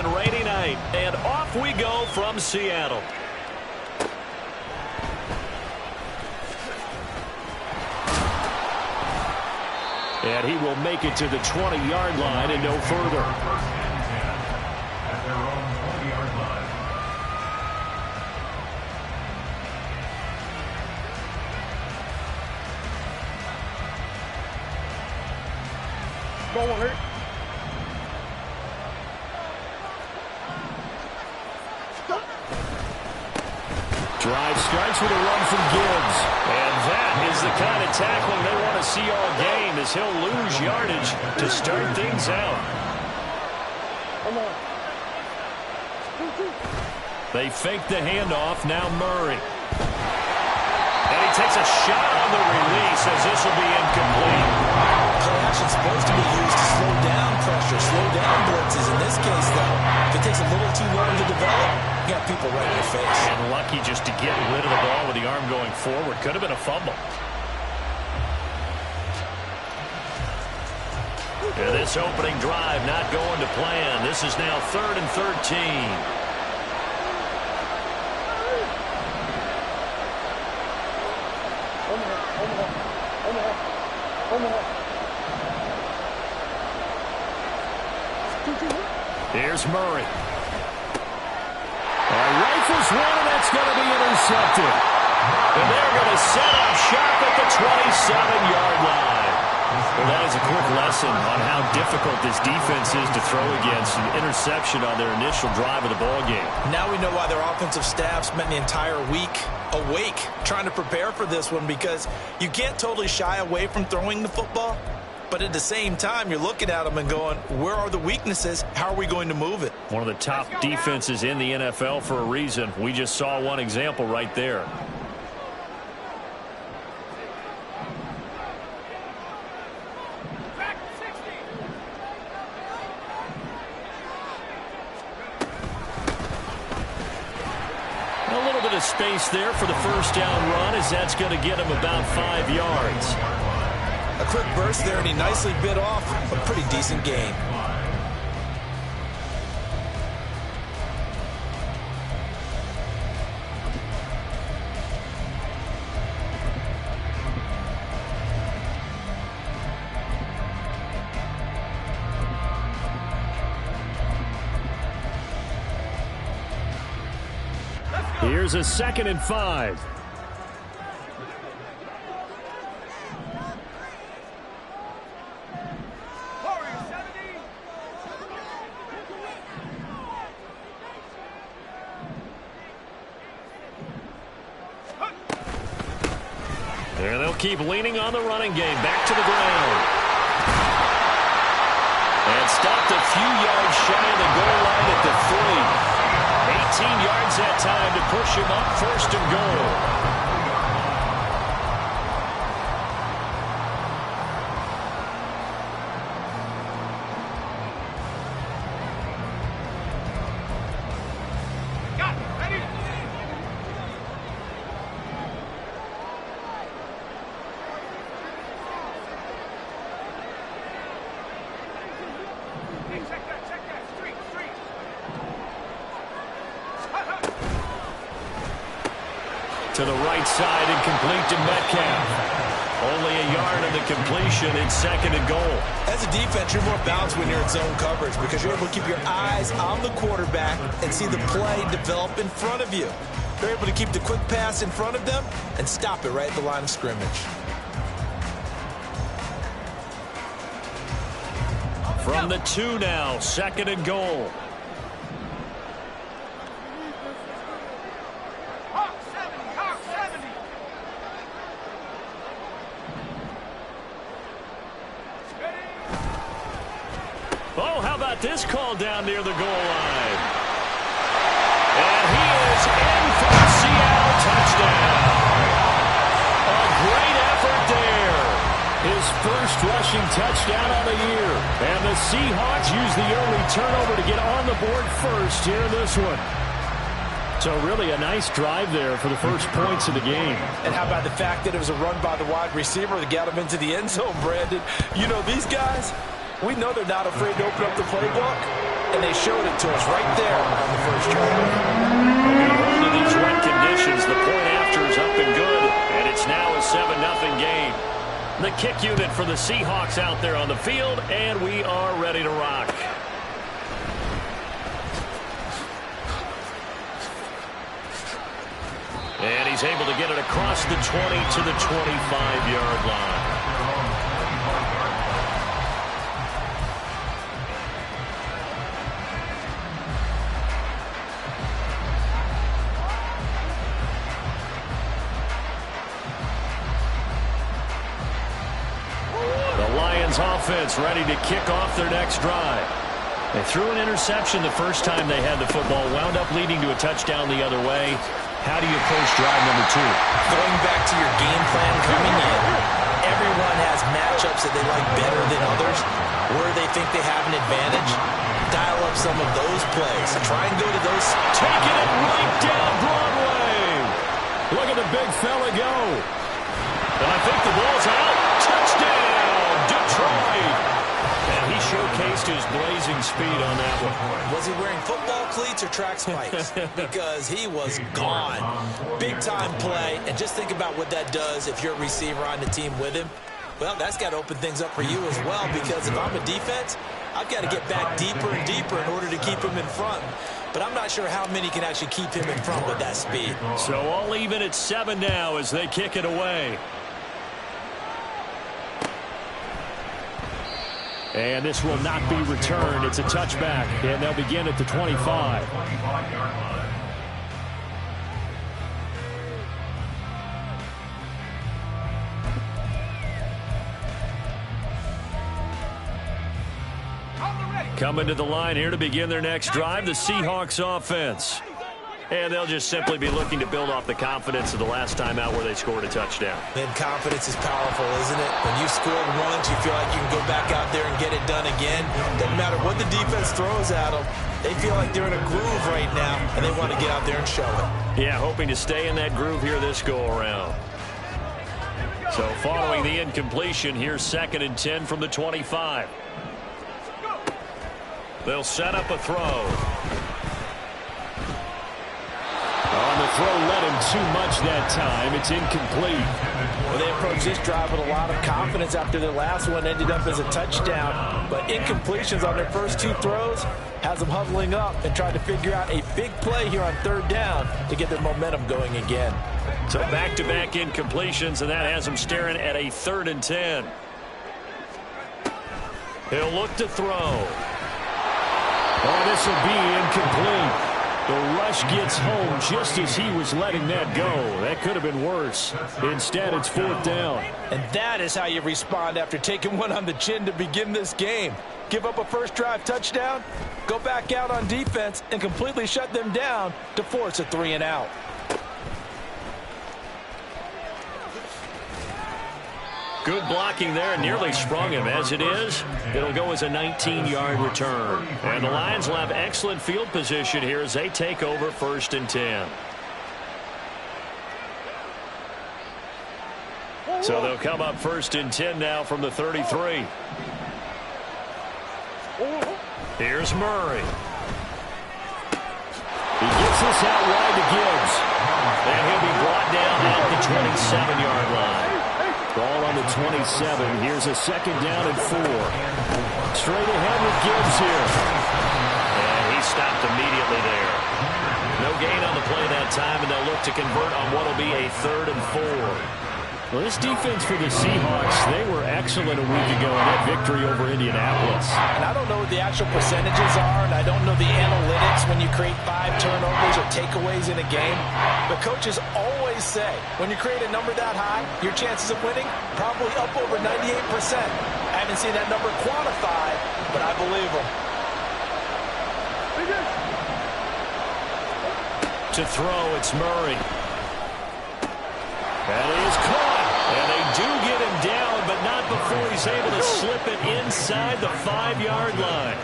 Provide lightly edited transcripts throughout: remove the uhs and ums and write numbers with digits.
and rainy night. And off we go from Seattle. And he will make it to the 20-yard line and no further. At their own 20-yard line. Go on, hurt. Drive starts with a run from Gibbs. And that is the kind of tackling they want to see all game, as he'll lose yardage to start things out. They fake the handoff. Now Murray. And he takes a shot on the release as this will be incomplete. Play action is supposed to be used to slow down pressure, slow down blitzes. In this case, though, if it takes a little too long to develop, you got people right in your face. And lucky just to get rid of the ball with the arm going forward. Could have been a fumble. And this opening drive not going to plan. This is now 3rd and 13. Here's Murray. Rifles one, and that's going to be intercepted. And they're going to set up shop at the 27-yard line. Well, that is a quick lesson on how difficult this defense is to throw against. An interception on their initial drive of the ballgame. Now we know why their offensive staff spent the entire week awake trying to prepare for this one, because you can't totally shy away from throwing the football. But at the same time, you're looking at them and going, where are the weaknesses? How are we going to move it? One of the top defenses in the NFL for a reason. We just saw one example right there. A little bit of space there for the first down run, as that's going to get him about 5 yards. A quick burst there, and he nicely bit off a pretty decent gain. Here's a 2nd and 5. There they'll keep leaning on the running game. Back to the ground. And stopped a few yards shy of the goal line at the 3. 18 yards that time to push him up 1st and goal. To the right side and complete to Metcalf. Only a yard of the completion. It's 2nd and goal. As a defense, you're more balanced when you're in zone coverage, because you're able to keep your eyes on the quarterback and see the play develop in front of you. They're able to keep the quick pass in front of them and stop it right at the line of scrimmage. From the 2 now, 2nd and goal. Oh, how about this call down near the goal line? And he is in for a Seattle touchdown. A great effort there. His first rushing touchdown of the year. And the Seahawks use the early turnover to get on the board first here in this one. So really a nice drive there for the first points of the game. And how about the fact that it was a run by the wide receiver that got him into the end zone, Brandon? You know, these guys, we know they're not afraid to open up the playbook. and they showed it to us right there on the first drive. A good hold in these wet conditions. The point after is up and good, and it's now a 7-0 game. The kick unit for the Seahawks out there on the field, and we are ready to rock. And he's able to get it across the 20 to the 25-yard line. Offense ready to kick off their next drive. They threw an interception the first time they had the football, wound up leading to a touchdown the other way. How do you approach drive number 2? Going back to your game plan coming in, everyone has matchups that they like better than others, where they think they have an advantage. Dial up some of those plays. Try and go to those. Taking it right down Broadway. Look at the big fella go. And I think the ball's out. Touchdown, Detroit. And he showcased his blazing speed on that one. Was he wearing football cleats or track spikes? Because he was gone. Big-time play. And just think about what that does if you're a receiver on the team with him. Well, that's got to open things up for you as well, because if I'm a defense, I've got to get back deeper and deeper in order to keep him in front. But I'm not sure how many can actually keep him in front with that speed. So all even at 7 now as they kick it away. And this will not be returned. It's a touchback, and they'll begin at the 25. Coming to the line here to begin their next drive, the Seahawks offense. And they'll just simply be looking to build off the confidence of the last time out where they scored a touchdown. And confidence is powerful, isn't it? When you scored once, you feel like you can go back out there and get it done again. Doesn't matter what the defense throws at them. They feel like they're in a groove right now, and they want to get out there and show it. Yeah, hoping to stay in that groove here this go-around. So following the incompletion, here's 2nd and 10 from the 25. They'll set up a throw. On the throw led him too much that time. It's incomplete. Well, they approached this drive with a lot of confidence after their last one ended up as a touchdown. But incompletions on their first 2 throws has them huddling up and trying to figure out a big play here on 3rd down to get their momentum going again. So back-to-back incompletions, and that has them staring at a 3rd and 10. He'll look to throw. Oh, this will be incomplete. The rush gets home just as he was letting that go. That could have been worse. Instead, it's 4th down. And that is how you respond after taking one on the chin to begin this game. Give up a first drive touchdown, go back out on defense, and completely shut them down to force a 3-and-out. Good blocking there, nearly sprung him. As it is, it'll go as a 19-yard return. And the Lions will have excellent field position here as they take over 1st and 10. So they'll come up 1st and 10 now from the 33. Here's Murray. He gets this out wide to Gibbs. And he'll be brought down at the 27-yard line. Ball on the 27. Here's a 2nd down and 4. Straight ahead with Gibbs here. And he stopped immediately there. No gain on the play that time, and they'll look to convert on what will be a 3rd and 4. Well, this defense for the Seahawks, they were excellent a week ago in that victory over Indianapolis. And I don't know what the actual percentages are, and I don't know the analytics when you create 5 turnovers or takeaways in a game. But coaches always say, when you create a number that high, your chances of winning probably up over 98%. I haven't seen that number quantified, but I believe them. To throw, it's Murray. That is caught. And they do get him down, but not before he's able to slip it inside the 5-yard line.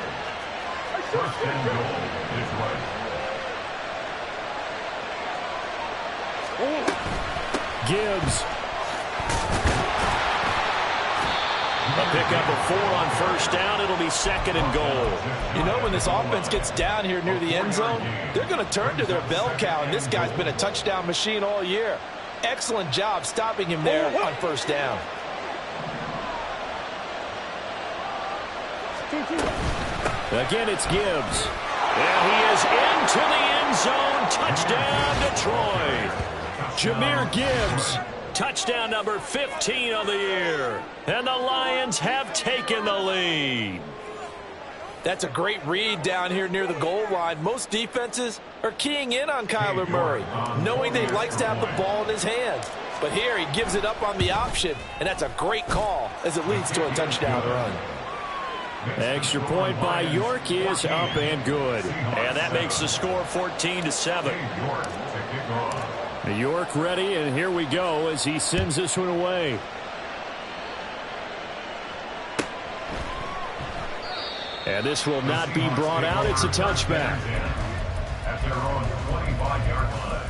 Gibbs. A They'll pick up a 4 on first down. It'll be 2nd and goal. You know, when this offense gets down here near the end zone, they're going to turn to their bell cow, and this guy's been a touchdown machine all year. Excellent job stopping him there on first down. Again, it's Gibbs. And he is into the end zone. Touchdown, Detroit. Jahmyr Gibbs. Touchdown number 15 of the year. And the Lions have taken the lead. That's a great read down here near the goal line. Most defenses are keying in on Kyler Murray, knowing that he likes to have the ball in his hands. But here he gives it up on the option, and that's a great call as it leads to a touchdown run. Extra point by York is up and good. And that makes the score 14-7. York ready, and here we go as he sends this one away. And this will not be brought out. It's a touchback. At their own 25-yard line.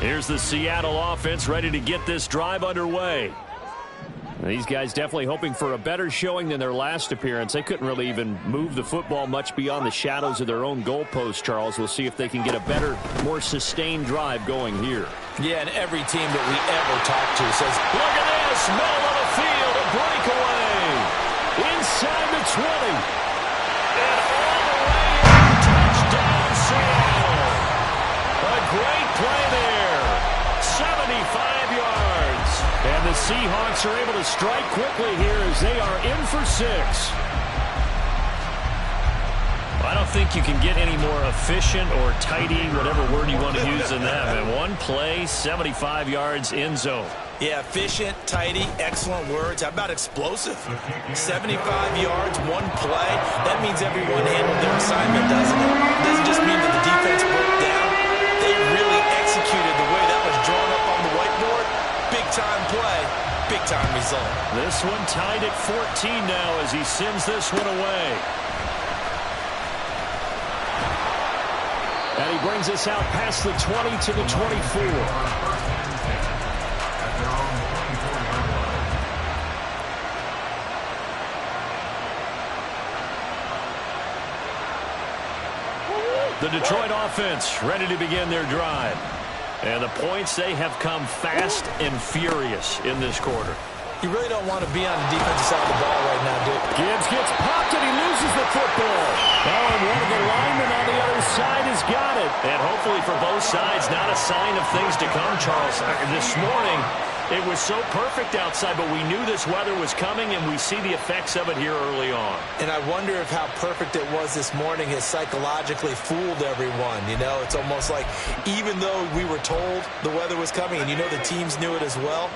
Here's the Seattle offense ready to get this drive underway. These guys definitely hoping for a better showing than their last appearance. They couldn't really even move the football much beyond the shadows of their own goalpost, Charles. We'll see if they can get a better, more sustained drive going here. Yeah, and every team that we ever talk to says, look at this, middle of the field, a breakaway. Inside the 20. And all the way in, touchdown Seattle. A great play there. 75 yards. And the Seahawks are able to strike quickly here as they are in for 6. I don't think you can get any more efficient or tidy, whatever word you want to use in that. And one play, 75 yards in zone. Yeah, efficient, tidy, excellent words. How about explosive? 75 yards, one play. That means everyone handled their assignment, doesn't it? It doesn't just mean that the defense broke down. They really executed the way that was drawn up on the whiteboard. Big-time play, big-time result. This one tied at 14 now as he sends this one away. And he brings us out past the 20 to the 24. The Detroit offense ready to begin their drive. And the points, they have come fast and furious in this quarter. You really don't want to be on the defensive side of the ball right now, Dick. Gibbs gets popped and he loses the football. Oh, and one of the linemen on the other side has got it. And hopefully for both sides, not a sign of things to come, Charles. This morning, it was so perfect outside, but we knew this weather was coming, and we see the effects of it here early on. And I wonder if how perfect it was this morning has psychologically fooled everyone. You know, it's almost like even though we were told the weather was coming, and you know the teams knew it as well,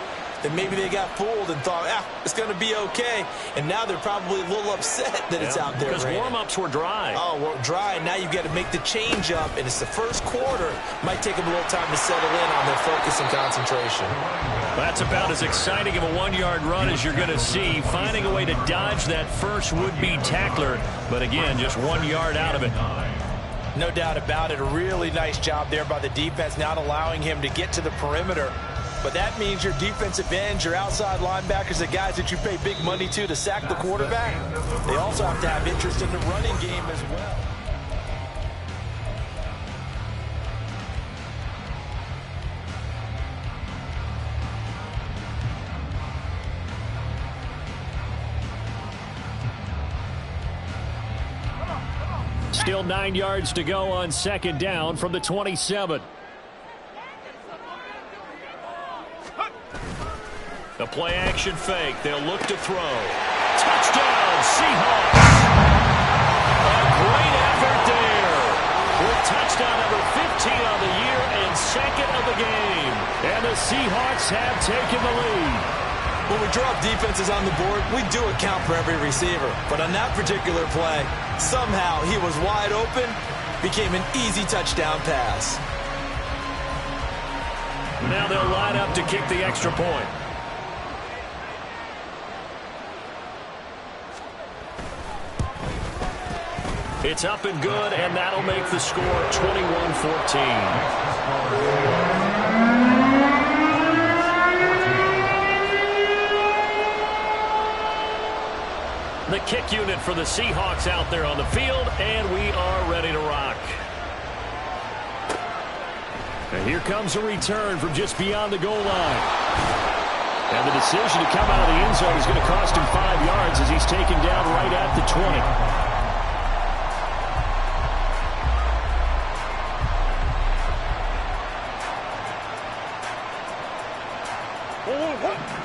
then maybe they got fooled and thought, it's going to be okay. And now they're probably a little upset that it's out there. Because warm-ups were dry. Oh, well, dry. Now you've got to make the change up, and it's the first quarter. Might take them a little time to settle in on their focus and concentration. That's about as exciting of a one-yard run as you're going to see. Finding a way to dodge that first would-be tackler. But again, just 1 yard out of it. No doubt about it. A really nice job there by the defense, not allowing him to get to the perimeter. But that means your defensive ends, your outside linebackers, the guys that you pay big money to sack the quarterback, they also have to have interest in the running game as well. Still 9 yards to go on second down from the 27. The play-action fake. They'll look to throw. Touchdown, Seahawks! A great effort there. With touchdown number 15 on the year and second of the game. And the Seahawks have taken the lead. When we drop defenses on the board, we do account for every receiver. But on that particular play, somehow he was wide open, became an easy touchdown pass. Now they'll line up to kick the extra point. It's up and good, and that'll make the score 21-14. The kick unit for the Seahawks out there on the field, and we are ready to rock. And here comes a return from just beyond the goal line. And the decision to come out of the end zone is going to cost him 5 yards as he's taken down right at the 20.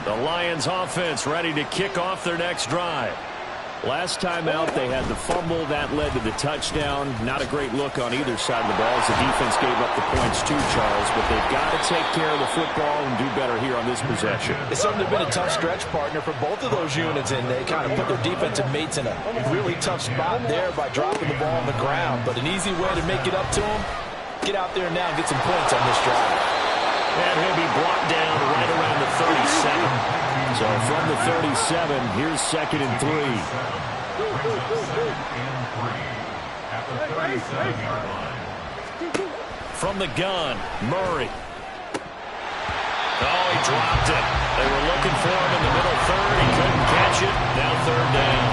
The Lions offense ready to kick off their next drive. Last time out, they had the fumble. That led to the touchdown. Not a great look on either side of the ball as the defense gave up the points too, Charles. But they've got to take care of the football and do better here on this possession. It's certainly been a tough stretch, partner, for both of those units, and they kind of put their defensive mates in a really tough spot there by dropping the ball on the ground. But an easy way to make it up to them, get out there now and get some points on this drive. And he'll be brought down right around the 37. So from the 37, here's 2nd and 3. From the gun, Murray. Oh, he dropped it. They were looking for him in the middle third. He couldn't catch it. Now 3rd down.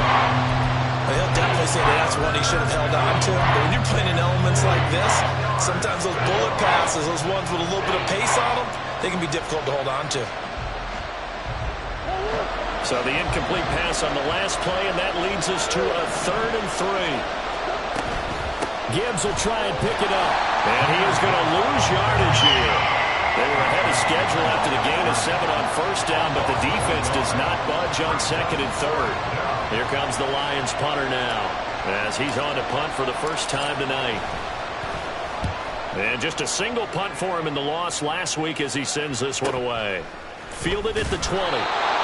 Well, he'll definitely say that that's one he should have held on to. But when you're playing in elements like this, sometimes those bullet passes, those ones with a little bit of pace on them, they can be difficult to hold on to. So the incomplete pass on the last play, and that leads us to a 3rd and 3. Gibbs will try and pick it up. And he is going to lose yardage here. They were ahead of schedule after the gain of 7 on 1st down, but the defense does not budge on 2nd and 3rd. Here comes the Lions punter now as he's on to punt for the first time tonight. And just a single punt for him in the loss last week as he sends this one away. Fielded at the 20.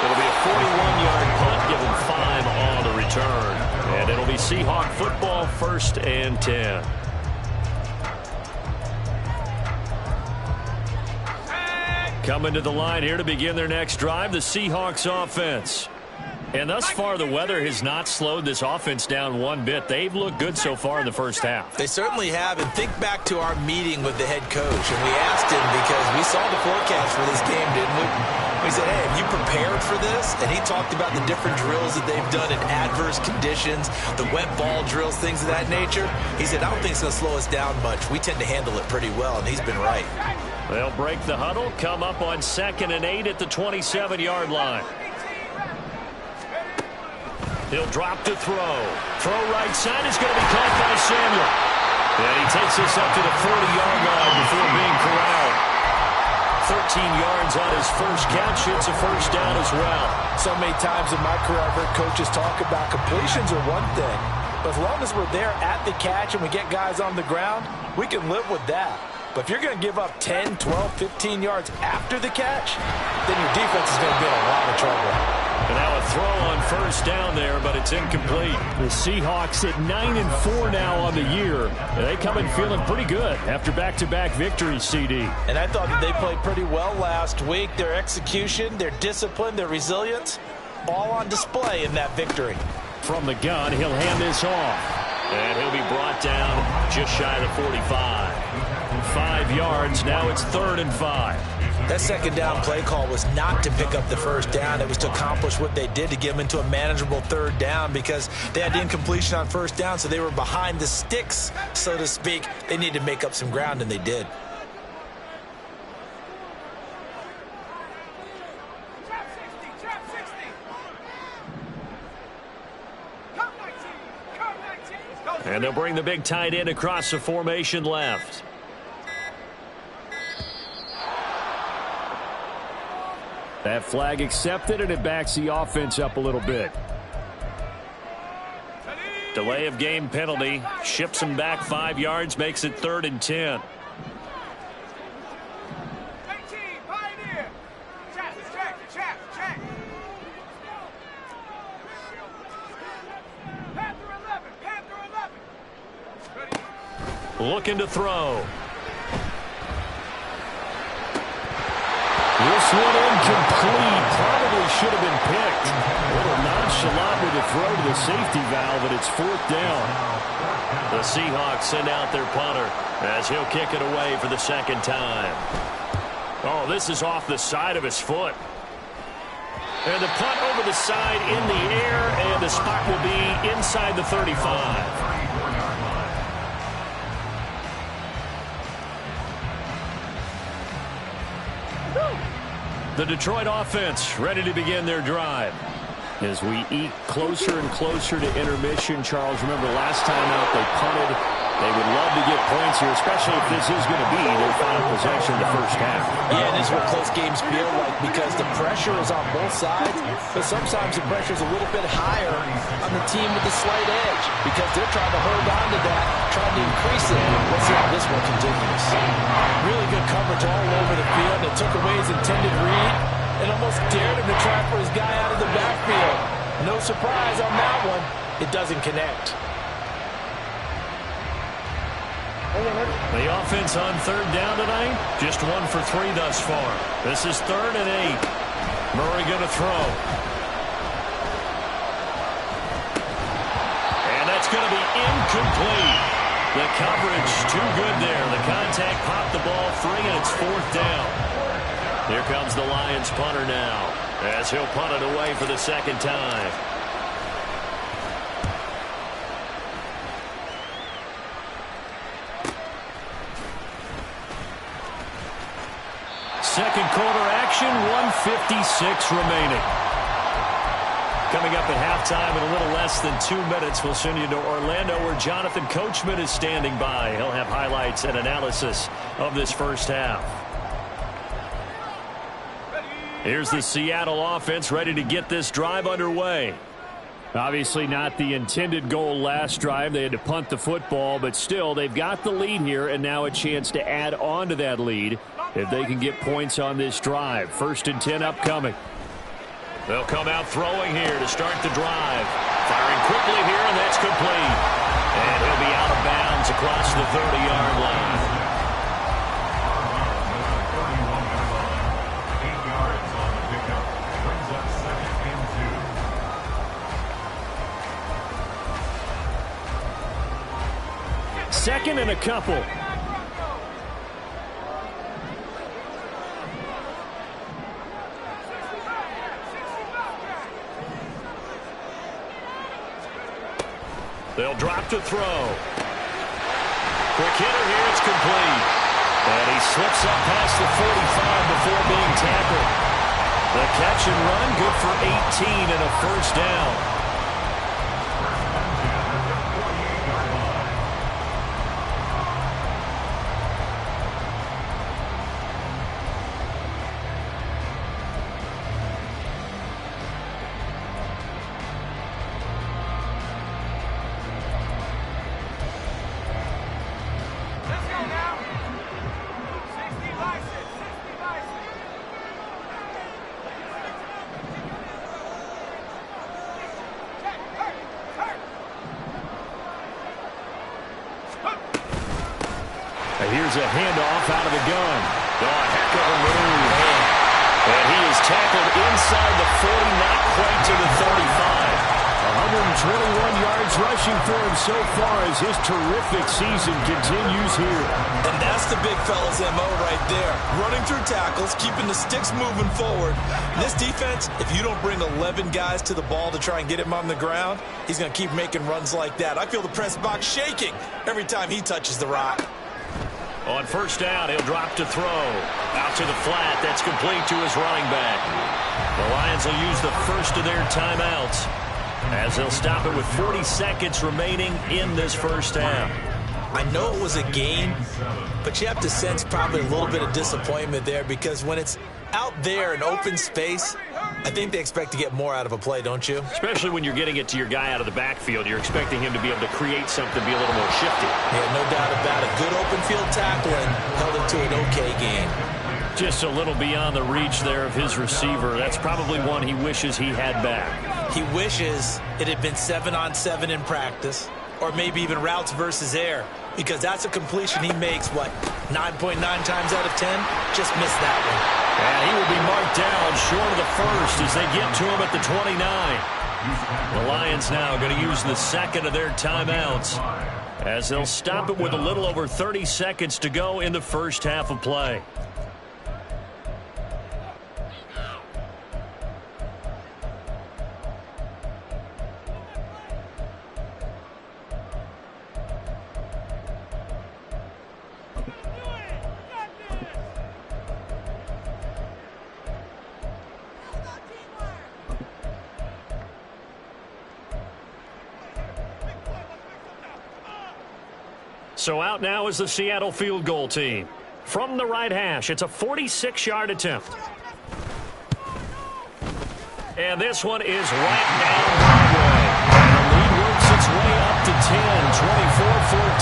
It'll be a 41-yard punt, give him 5 on the return. And it'll be Seahawk football, 1st and 10. Coming to the line here to begin their next drive, the Seahawks offense. And thus far, the weather has not slowed this offense down one bit. They've looked good so far in the first half. They certainly have. And think back to our meeting with the head coach. And we asked him because we saw the forecast for this game, didn't we? We said, hey, have you prepared for this? And he talked about the different drills that they've done in adverse conditions, the wet ball drills, things of that nature. He said, I don't think it's going to slow us down much. We tend to handle it pretty well, and he's been right. They'll break the huddle, come up on 2nd and 8 at the 27-yard line. He'll drop to throw. Throw right side is going to be caught by Samuel. And he takes this up to the 40-yard line before being corralled. 13 yards on his first catch. It's a 1st down as well. So many times in my career, I've heard coaches talk about completions are one thing. But as long as we're there at the catch and we get guys on the ground, we can live with that. But if you're going to give up 10, 12, 15 yards after the catch, then your defense is going to be in a lot of trouble. And now a throw on 1st down there, but it's incomplete. The Seahawks at 9-4 now on the year. And they come in feeling pretty good after back-to-back victories, CD. And I thought that they played pretty well last week. Their execution, their discipline, their resilience, all on display in that victory. From the gun, he'll hand this off. And he'll be brought down just shy of the 45. 5 yards, now it's 3rd and 5. That 2nd down play call was not to pick up the 1st down. It was to accomplish what they did to get them into a manageable 3rd down because they had the incompletion on 1st down, so they were behind the sticks, so to speak. They needed to make up some ground, and they did. And they'll bring the big tight end across the formation left. That flag accepted, and it backs the offense up a little bit. Delay of game penalty. Ships him back 5 yards, makes it 3rd and 10. Looking to throw. This one incomplete. Probably should have been picked. A little nonchalant with a throw to the safety valve, and it's 4th down. The Seahawks send out their punter as he'll kick it away for the 2nd time. Oh, this is off the side of his foot. And the punt over the side in the air, and the spot will be inside the 35. The Detroit offense ready to begin their drive. As we eat closer and closer to intermission, Charles, remember last time out they punted. They would love to get points here, especially if this is going to be their final possession of the first half. Yeah, and this is what close games feel like because the pressure is on both sides, but sometimes the pressure is a little bit higher on the team with the slight edge because they're trying to hold on to that, trying to increase it. Let's see how this one continues. Really good coverage all over the field. It took away his intended read and almost dared him to try for his guy out of the backfield. No surprise on that one. It doesn't connect. The offense on 3rd down tonight, just 1 for 3 thus far. This is 3rd and 8. Murray going to throw. And that's going to be incomplete. The coverage too good there. The contact popped the ball free, and it's 4th down. Here comes the Lions punter now as he'll punt it away for the 2nd time. Second quarter action, 1:56 remaining. Coming up at halftime in a little less than 2 minutes, we'll send you to Orlando where Jonathan Coachman is standing by. He'll have highlights and analysis of this first half. Here's the Seattle offense ready to get this drive underway. Obviously not the intended goal last drive. They had to punt the football, but still they've got the lead here and now a chance to add on to that lead if they can get points on this drive. 1st and 10 upcoming. They'll come out throwing here to start the drive. Firing quickly here, and that's complete. And he'll be out of bounds across the 30-yard line. Second and a couple. They'll drop to throw. Quick hitter here, it's complete. And he slips up past the 45 before being tackled. The catch and run, good for 18 and a 1st down. Here's a handoff out of the gun. Oh, a heck of a move. And he is tackled inside the 40, not quite to the 35. 121 yards rushing for him so far as his terrific season continues here. And that's the big fella's MO right there. Running through tackles, keeping the sticks moving forward. This defense, if you don't bring 11 guys to the ball to try and get him on the ground, he's going to keep making runs like that. I feel the press box shaking every time he touches the rock. On 1st down, he'll drop to throw. Out to the flat. That's complete to his running back. The Lions will use the first of their timeouts as they'll stop it with 40 seconds remaining in this first half. I know it was a game, but you have to sense probably a little bit of disappointment there because when it's out there in open space, I think they expect to get more out of a play, don't you? Especially when you're getting it to your guy out of the backfield. You're expecting him to be able to create something, be a little more shifty. Yeah, no doubt about it. Good open field tackling held it to an okay game. Just a little beyond the reach there of his receiver. That's probably one he wishes he had back. He wishes it had been 7-on-7 in practice, or maybe even routes versus air. because that's a completion he makes, 9.9 times out of 10? Just missed that one. And he will be marked down short of the first as they get to him at the 29. The Lions now going to use the second of their timeouts as they'll stop it with a little over 30 seconds to go in the first half of play. So out now is the Seattle field goal team. From the right hash, it's a 46-yard attempt. And this one is right down Broadway. And the lead works its way up to 10,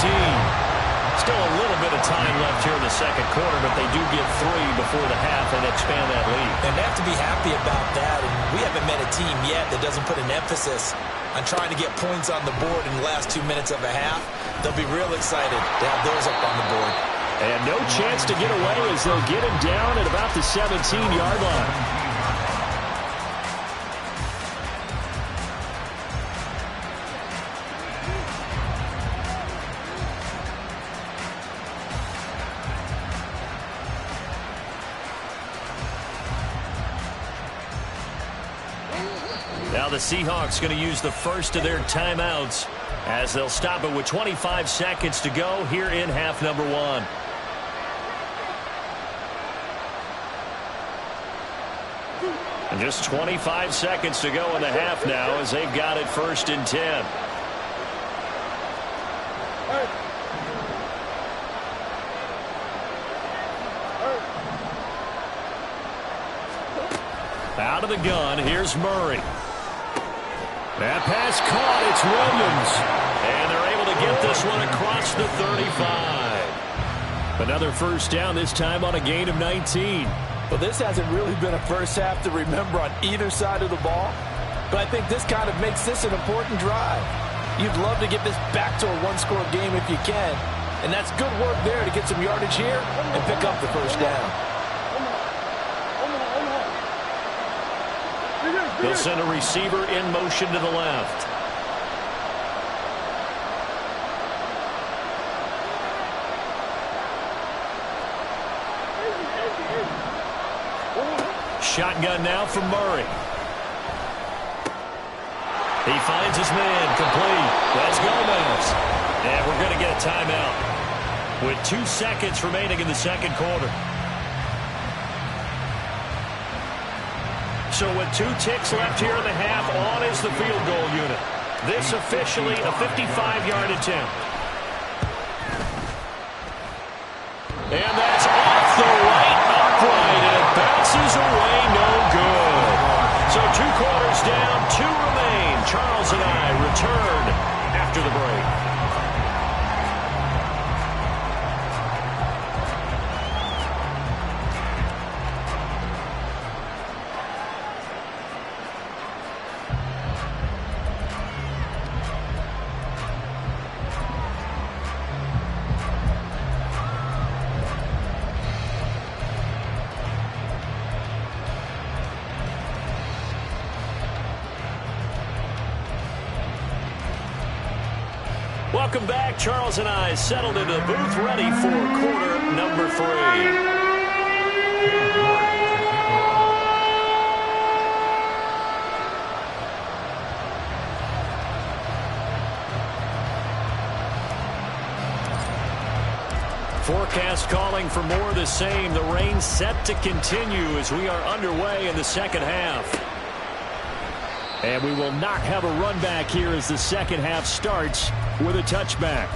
24-14. Still a little bit of time left here in the second quarter, but they do get 3 before the half and expand that lead. And they have to be happy about that. And we haven't met a team yet that doesn't put an emphasis on trying to get points on the board in the last 2 minutes of a half. They'll be real excited to have those up on the board. And no chance to get away as they'll get him down at about the 17-yard line. Now the Seahawks going to use the first of their timeouts as they'll stop it with 25 seconds to go here in half number 1. And just 25 seconds to go in the half now as they've got it first and 10. Out of the gun, here's Murray. That pass caught, it's Williams. And they're able to get this one across the 35. Another first down, this time on a gain of 19. Well, this hasn't really been a first half to remember on either side of the ball, but I think this kind of makes this an important drive. You'd love to get this back to a one-score game if you can, and that's good work there to get some yardage here and pick up the first down. They'll send a receiver in motion to the left. Shotgun now from Murray. He finds his man complete. That's Gomez. And we're going to get a timeout with 2 seconds remaining in the second quarter. So with 2 ticks left here in the half, on is the field goal unit. This officially a 55-yard attempt. And that's off the right upright, and it bounces away, no good. So 2 quarters down, 2 remain. Charles and I return after the break. Welcome back. Charles and I settled into the booth ready for quarter number 3. Forecast calling for more of the same. The rain set to continue as we are underway in the second half. And we will not have a run back here as the second half starts with a touchback.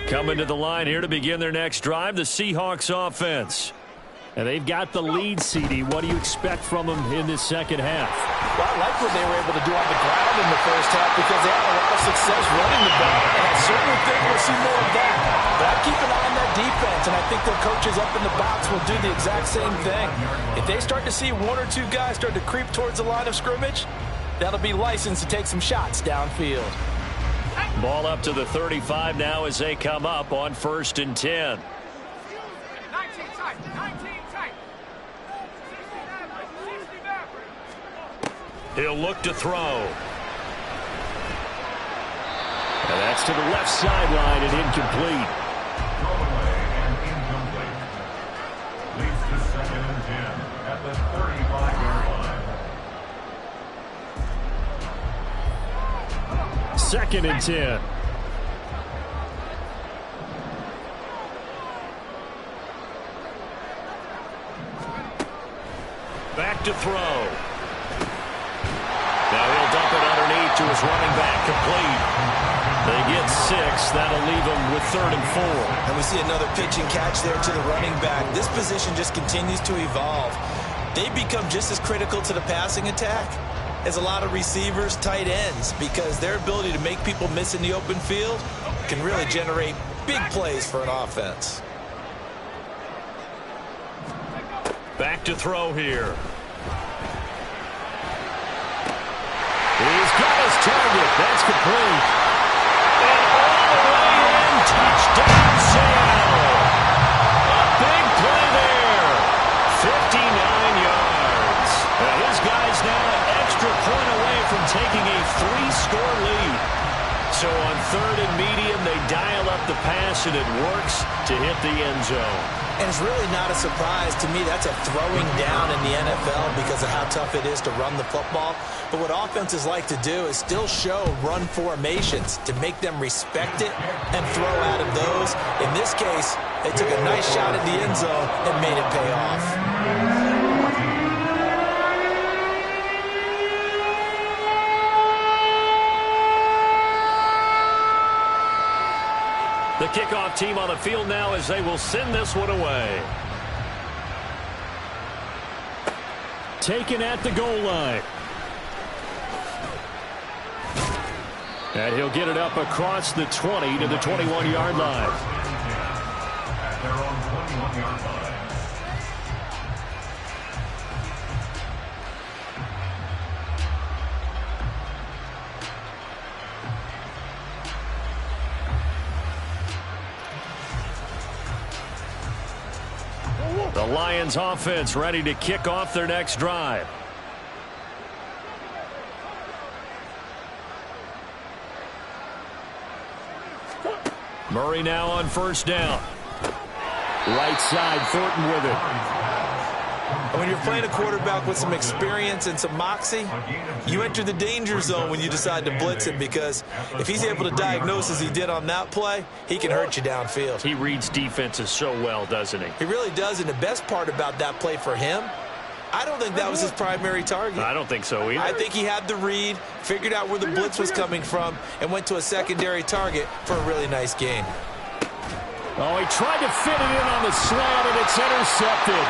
Coming to the line here to begin their next drive, the Seahawks offense. And they've got the lead, CD. What do you expect from them in this second half? Well, I like what they were able to do on the ground in the first half because they had a lot of success running the ball. And I certainly think we'll see more of that. But I keep an eye on that defense, and I think their coaches up in the box will do the exact same thing. If they start to see one or two guys start to creep towards the line of scrimmage, that'll be licensed to take some shots downfield. Ball up to the 35 now as they come up on 1st and 10. He'll look to throw. And that's to the left sideline and incomplete. Throwaway and incomplete. Leads to 2nd and 10 at the 35-yard line. 2nd and 10. Back to throw. Now he'll dump it underneath to his running back, complete. They get 6. That'll leave them with 3rd and 4. And we see another pitch and catch there to the running back. This position just continues to evolve. They become just as critical to the passing attack as a lot of receivers, tight ends, because their ability to make people miss in the open field can really generate big plays for an offense. Back to throw here. He's got his target. That's complete. And all the way in. Touchdown, Seattle. A big play there. 59 yards. His guys now an extra point away from taking a 3-score lead. So on 3rd and medium, they dial up the pass, and it works to hit the end zone. And it's really not a surprise to me. That's a throwing down in the NFL because of how tough it is to run the football. But what offenses like to do is still show run formations to make them respect it and throw out of those. In this case, they took a nice shot at the end zone and made it pay off. The kickoff team on the field now as they will send this one away. Taken at the goal line. And he'll get it up across the 20 to the 21-yard line. At their own 21-yard line. The Lions offense ready to kick off their next drive. Murray now on 1st down. Right side, Thornton with it. When you're playing a quarterback with some experience and some moxie, you enter the danger zone when you decide to blitz him, because if he's able to diagnose as he did on that play, he can hurt you downfield. He reads defenses so well, doesn't he? He really does, and the best part about that play for him, I don't think that was his primary target. I don't think so either. I think he had the read, figured out where the blitz was coming from, and went to a secondary target for a really nice gain. Oh, he tried to fit it in on the slant, and it's intercepted.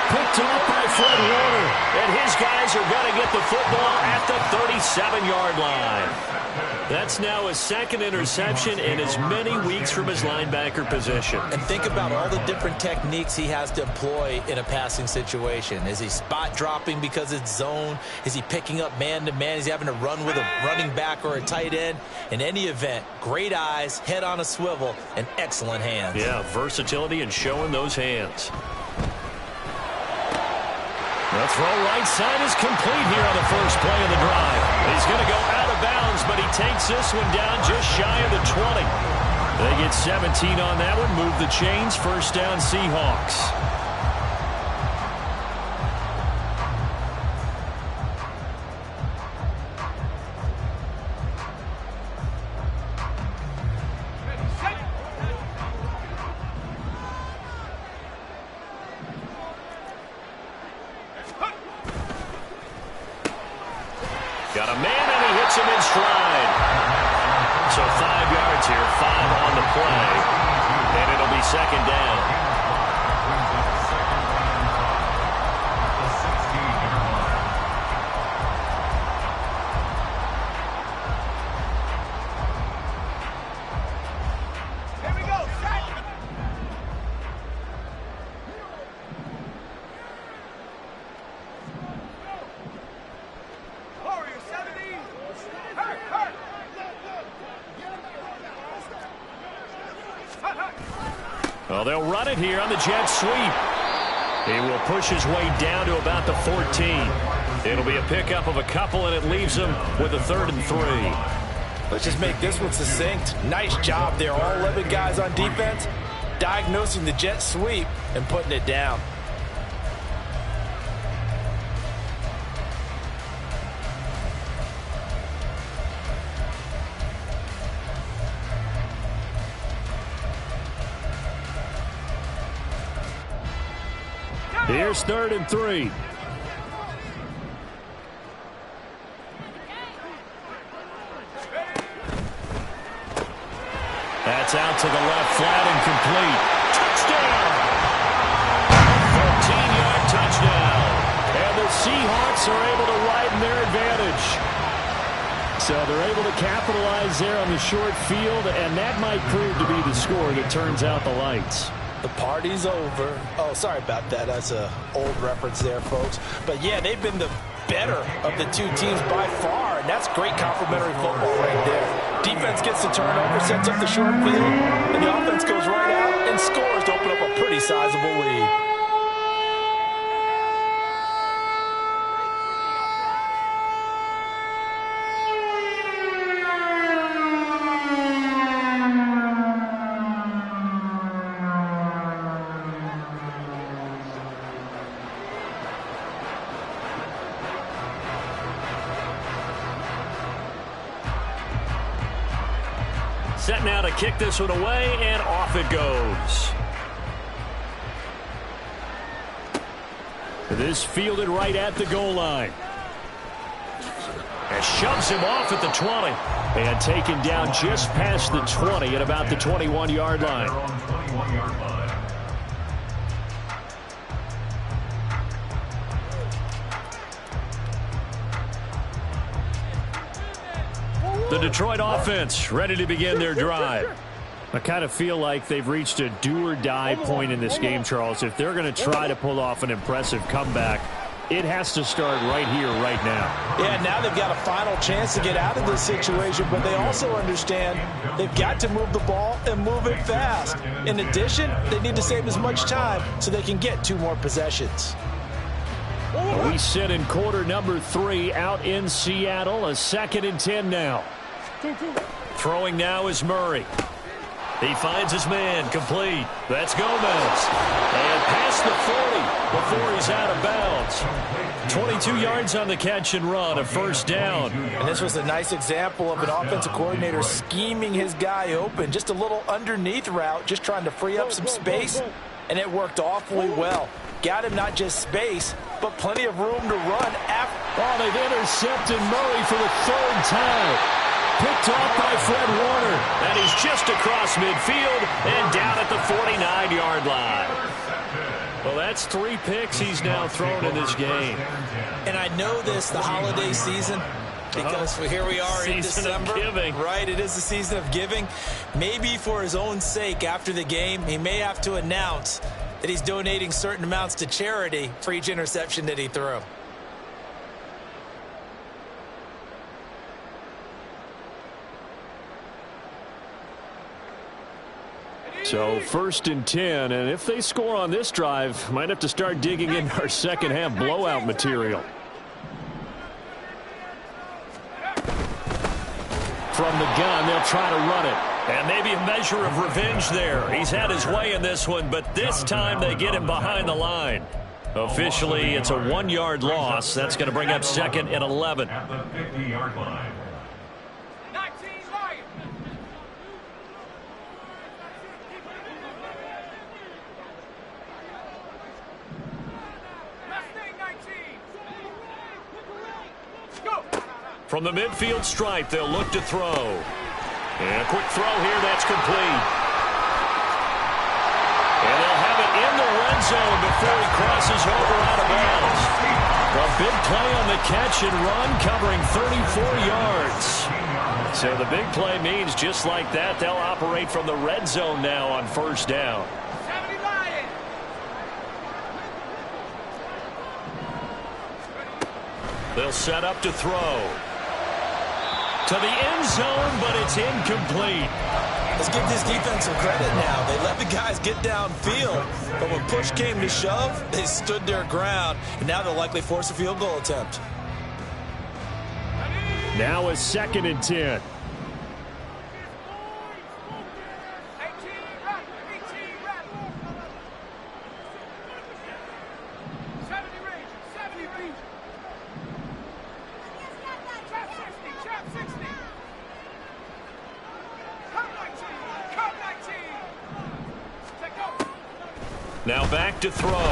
Picked up by Fred Warner. And his guys are going to get the football at the 37-yard line. That's now his 2nd interception in as many weeks from his linebacker position. And think about all the different techniques he has to employ in a passing situation. Is he spot dropping because it's zone? Is he picking up man-to-man? Is he having to run with a running back or a tight end? In any event, great eyes, head on a swivel, and excellent hands. Yeah, versatility and showing those hands. The throw right side is complete here on the first play of the drive. He's going to go out of bounds, but he takes this one down just shy of the 20. They get 17 on that one, move the chains, 1st down Seahawks. Got a man, and he hits him in stride. So 5 yards here, 5 on the play. And it'll be 2nd down. Well, they'll run it here on the jet sweep. He will push his way down to about the 14. It'll be a pickup of a couple, and it leaves him with a 3rd and 3. Let's just make this one succinct. Nice job there. All 11 guys on defense diagnosing the jet sweep and putting it down. Here's 3rd and 3. That's out to the left, flat and complete. Touchdown! A 14-yard touchdown. And the Seahawks are able to widen their advantage. So they're able to capitalize there on the short field, and that might prove to be the score that turns out the lights. The party's over. Oh, sorry about that. That's an old reference there, folks. But, yeah, they've been the better of the two teams by far, and that's great complimentary football right there. Defense gets the turnover, sets up the short field, and the offense goes right out and scores to open up a pretty sizable lead. Set now to kick this one away, and off it goes. This fielded right at the goal line. And shoves him off at the 20. And taken down just past the 20 at about the 21-yard line. The Detroit offense ready to begin their drive. I kind of feel like they've reached a do-or-die point in this game, Charles. If they're going to try to pull off an impressive comeback, it has to start right here, right now. Yeah, now they've got a final chance to get out of this situation, but they also understand they've got to move the ball and move it fast. In addition, they need to save as much time so they can get 2 more possessions. We sit in quarter number 3 out in Seattle. A 2nd and 10 now. Throwing now is Murray. He finds his man, complete. That's Gomez. And past the 40 before he's out of bounds. 22 yards on the catch and run, a 1st down. And this was a nice example of an offensive coordinator scheming his guy open. Just a little underneath route, just trying to free up some space, and it worked awfully well. Got him not just space, but plenty of room to run after. Oh, they've intercepted Murray for the 3rd time. Picked off by Fred Warner. And he's just across midfield and down at the 49-yard line. Well, that's 3 picks he's now thrown in this game. And I know this, the holiday season, because here we are in December. Right, it is the season of giving. Maybe for his own sake after the game, he may have to announce that he's donating certain amounts to charity for each interception that he threw. So 1st and 10, and if they score on this drive, might have to start digging in our second half blowout material. From the gun, they'll try to run it. And maybe a measure of revenge there. He's had his way in this one, but this time they get him behind the line. Officially, it's a 1-yard loss. That's going to bring up 2nd and 11. At the 50-yard line. From the midfield stripe, they'll look to throw. And a quick throw here, that's complete. And they'll have it in the red zone before he crosses over out of bounds. A big play on the catch and run, covering 34 yards. So the big play means just like that, they'll operate from the red zone now on 1st down. They'll set up to throw. To the end zone, but it's incomplete. Let's give this defense some credit now. They let the guys get downfield, but when push came to shove, they stood their ground, and now they'll likely force a field goal attempt. Now a 2nd and 10. Now back to throw. Nowhere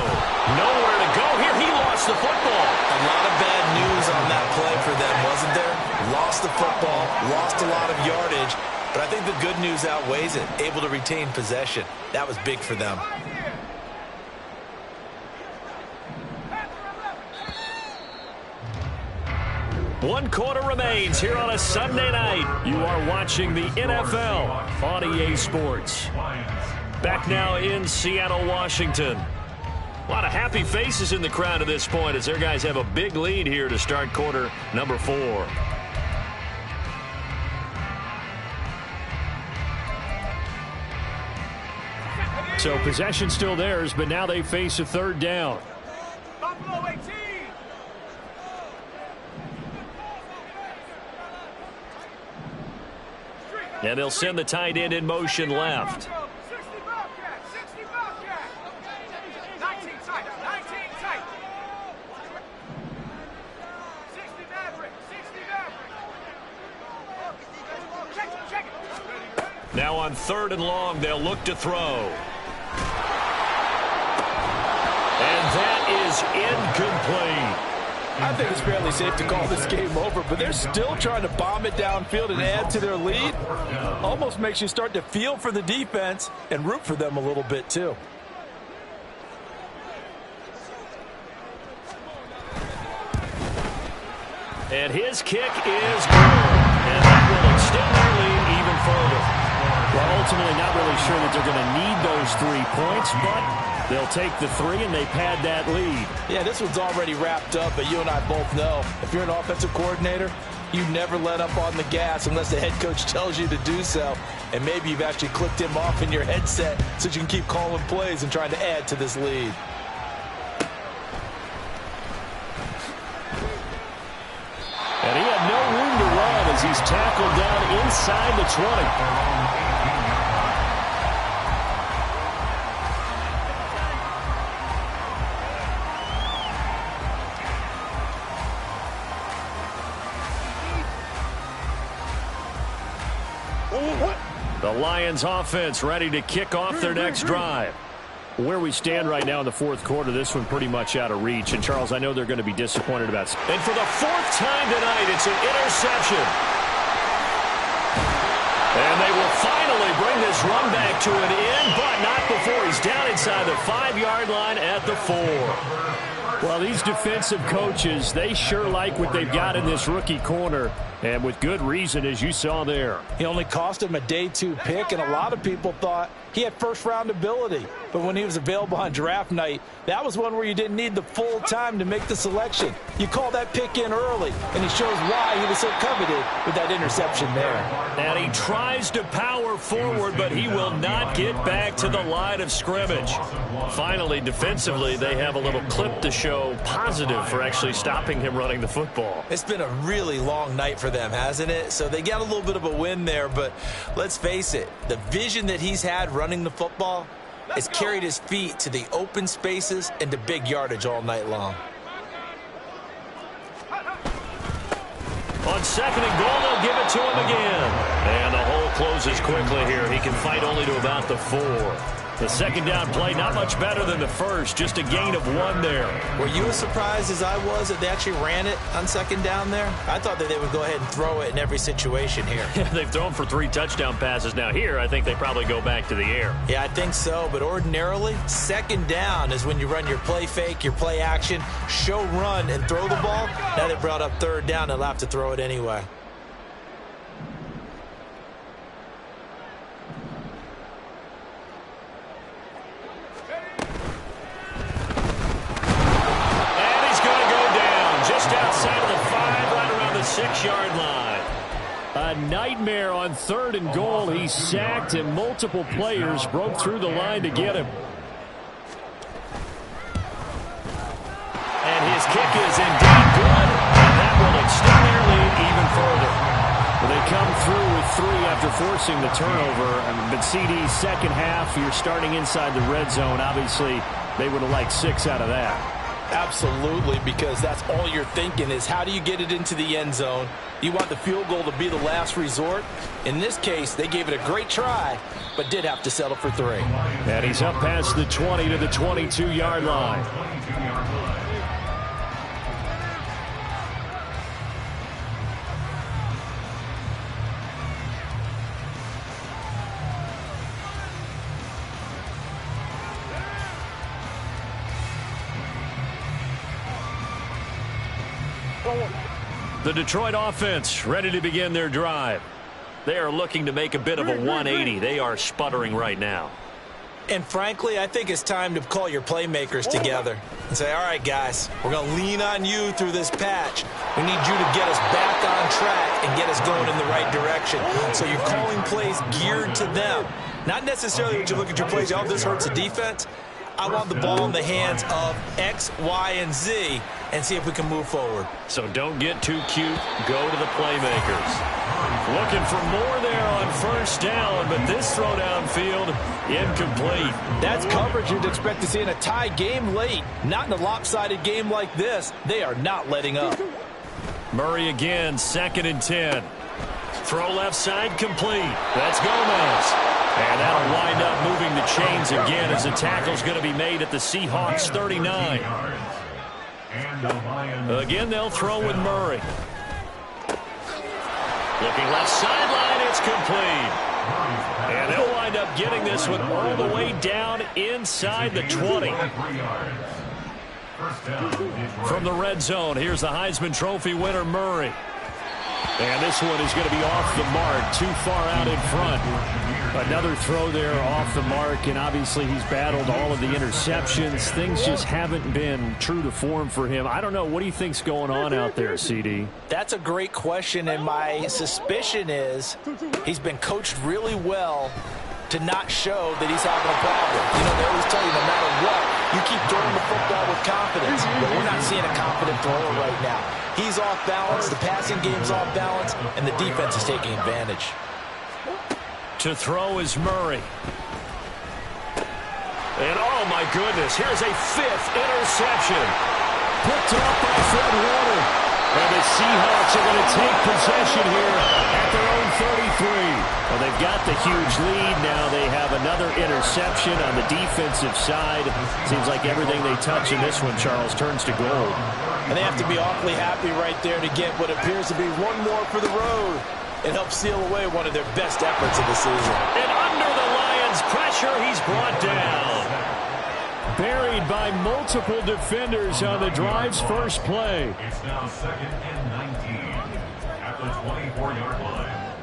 to go here. He lost the football. A lot of bad news on that play for them, wasn't there? Lost the football, lost a lot of yardage, but I think the good news outweighs it. Able to retain possession. That was big for them. One quarter remains here on a Sunday night. You are watching the NFL on EA Sports. Back now in Seattle, Washington. A lot of happy faces in the crowd at this point as their guys have a big lead here to start quarter number 4. So possession still theirs, but now they face a 3rd down. And they'll send the tight end in motion left. Now on 3rd and long, they'll look to throw. And that is incomplete. I think it's fairly safe to call this game over, but they're still trying to bomb it downfield and add to their lead. Almost makes you start to feel for the defense and root for them a little bit, too. And his kick is good. And that will extend their lead even further. Well, ultimately not really sure that they're going to need those 3 points, but they'll take the 3 and they pad that lead. Yeah, this one's already wrapped up, but you and I both know if you're an offensive coordinator, you never let up on the gas unless the head coach tells you to do so. And maybe you've actually clicked him off in your headset so you can keep calling plays and trying to add to this lead. And he had no room to run as he's tackled down inside the 20. The Lions offense ready to kick off their next drive. Where we stand right now in the 4th quarter, this one pretty much out of reach. And, Charles, I know they're going to be disappointed about it. And for the 4th time tonight, it's an interception. And they will finally bring this run back to an end, but not before he's down inside the 5-yard line at the 4. Well, these defensive coaches, they sure like what they've got in this rookie corner, and with good reason, as you saw there. He only cost him a day 2 pick, and a lot of people thought he had first-round ability. But when he was available on draft night, that was one where you didn't need the full time to make the selection. You call that pick in early, and it shows why he was so coveted with that interception there. And he tries to power forward, but he will not get back to the line of scrimmage. Finally, defensively, they have a little clip to show positive for actually stopping him running the football. It's been a really long night for them, hasn't it? So they got a little bit of a win there, but let's face it, the vision that he's had running the football has carried his feet to the open spaces and to big yardage all night long. On 2nd and goal, they'll give it to him again. And the hole closes quickly here. He can fight only to about the 4. The 2nd down play, not much better than the first, just a gain of 1 there. Were you as surprised as I was that they actually ran it on 2nd down there? I thought that they would go ahead and throw it in every situation here. They've thrown for 3 touchdown passes. Now here, I think they probably go back to the air. Yeah, I think so, but ordinarily, 2nd down is when you run your play fake, your play action, show run, and throw the ball. Now they brought up 3rd down, they'll have to throw it anyway. Outside of the 5, right around the 6-yard line. nightmare on 3rd and goal. He sacked, and multiple players broke through the line to get him. And his kick is indeed good, and that will extend their lead even further. Well, they come through with 3 after forcing the turnover. But CD's second half, you're starting inside the red zone. Obviously, they would have liked 6 out of that. Absolutely, because that's all you're thinking is how do you get it into the end zone? You want the field goal to be the last resort. In this case, they gave it a great try, but did have to settle for 3. And he's up past the 20 to the 22-yard line. The Detroit offense ready to begin their drive. They are looking to make a bit of a 180. They are sputtering right now. And frankly, I think it's time to call your playmakers together and say, all right, guys, we're going to lean on you through this patch. We need you to get us back on track and get us going in the right direction. So you're calling plays geared to them. Not necessarily when you look at your plays, oh, this hurts the defense. I want the ball in the hands of X, Y, and Z and see if we can move forward. So don't get too cute. Go to the playmakers. Looking for more there on 1st down, but this throw downfield incomplete. That's coverage you'd expect to see in a tie game late. Not in a lopsided game like this. They are not letting up. Murray again, 2nd and 10. Throw left side complete. That's Gomez. And that'll wind up moving the chains again as the tackle's going to be made at the Seahawks 39. Again, they'll throw with Murray. Looking left sideline, it's complete. And they'll wind up getting this one all the way down inside the 20. From the red zone, here's the Heisman Trophy winner, Murray. And this one is going to be off the mark, too far out in front. Another throw there off the mark, and obviously he's battled all of the interceptions. Things just haven't been true to form for him. I don't know. What do you think's going on out there, CD? That's a great question, and my suspicion is he's been coached really well to not show that he's having a problem. You know, they always tell you no matter what, you keep throwing the football with confidence. But we're not seeing a confident thrower right now. He's off balance, the passing game's off balance, and the defense is taking advantage. To throw is Murray. And oh my goodness, here's a 5th interception. Picked up by Fred Warner. And the Seahawks are going to take possession here at their own 33. Well, they've got the huge lead now. They have another interception on the defensive side. Seems like everything they touch in this one, Charles, turns to gold. And they have to be awfully happy right there to get what appears to be one more for the road and help seal away one of their best efforts of the season. And under the Lions' pressure, he's brought down. Buried by multiple defenders on the drive's first play. It's now 2nd and 19 at the 24-yard line.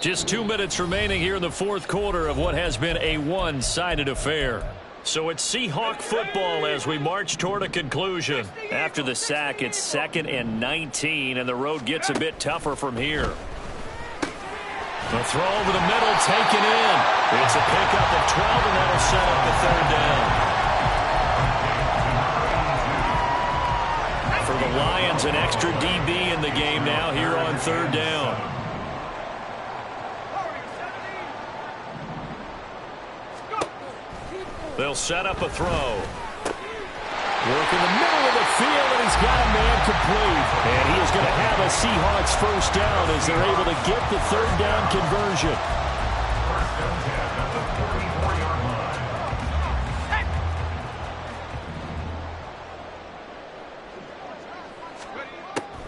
Just 2 minutes remaining here in the 4th quarter of what has been a one-sided affair. So it's Seahawk football as we march toward a conclusion. After the sack, it's 2nd and 19, and the road gets a bit tougher from here. The throw over the middle, taken in. It's a pickup of 12, and that'll set up the 3rd down. For the Lions, an extra DB in the game now here on 3rd down. They'll set up a throw. Work in the middle of the field, and he's got a man complete. And he is going to have a Seahawks 1st down as they're able to get the 3rd down conversion.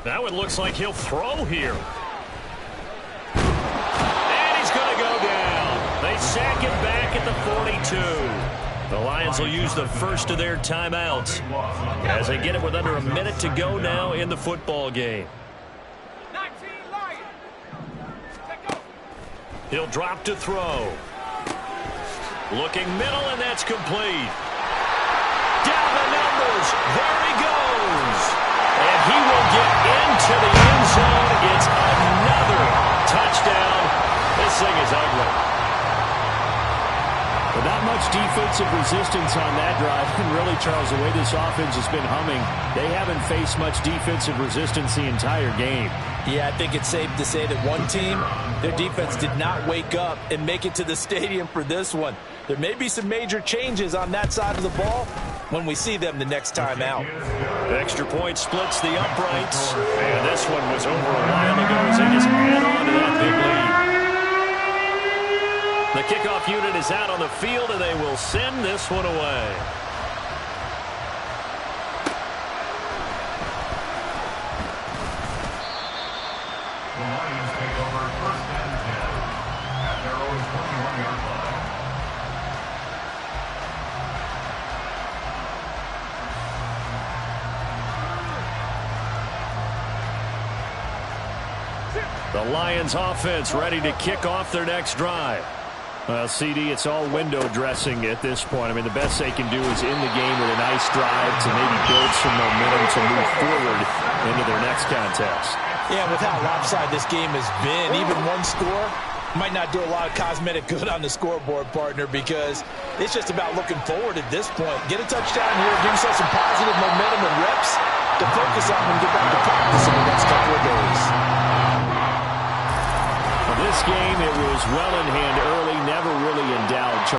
Now it looks like he'll throw here. And he's going to go down. They sack him back at the 42. The Lions will use the first of their timeouts as they get it with under a minute to go now in the football game. He'll drop to throw. Looking middle, and that's complete. Down the numbers. There he goes. And he will get into the end zone. It's another defensive resistance on that drive. And really, Charles, the way this offense has been humming, they haven't faced much defensive resistance the entire game. Yeah, I think it's safe to say that one team, their defense did not wake up and make it to the stadium for this one. There may be some major changes on that side of the ball when we see them the next time out. Extra point splits the uprights. And this one was over a while ago as they just add on to that big lead. The kickoff unit is out on the field, and they will send this one away. The Lions take over first and 10 at their own 21-yard line. The Lions offense ready to kick off their next drive. Well, CD, it's all window dressing at this point. I mean, the best they can do is in the game with a nice drive to maybe build some momentum to move forward into their next contest. Yeah, with how lopsided this game has been, even one score might not do a lot of cosmetic good on the scoreboard, partner, because it's just about looking forward at this point. Get a touchdown here, give yourself some positive momentum and reps to focus on and get back to practice in the next couple of days. This game, it was well in hand early, never really in doubt.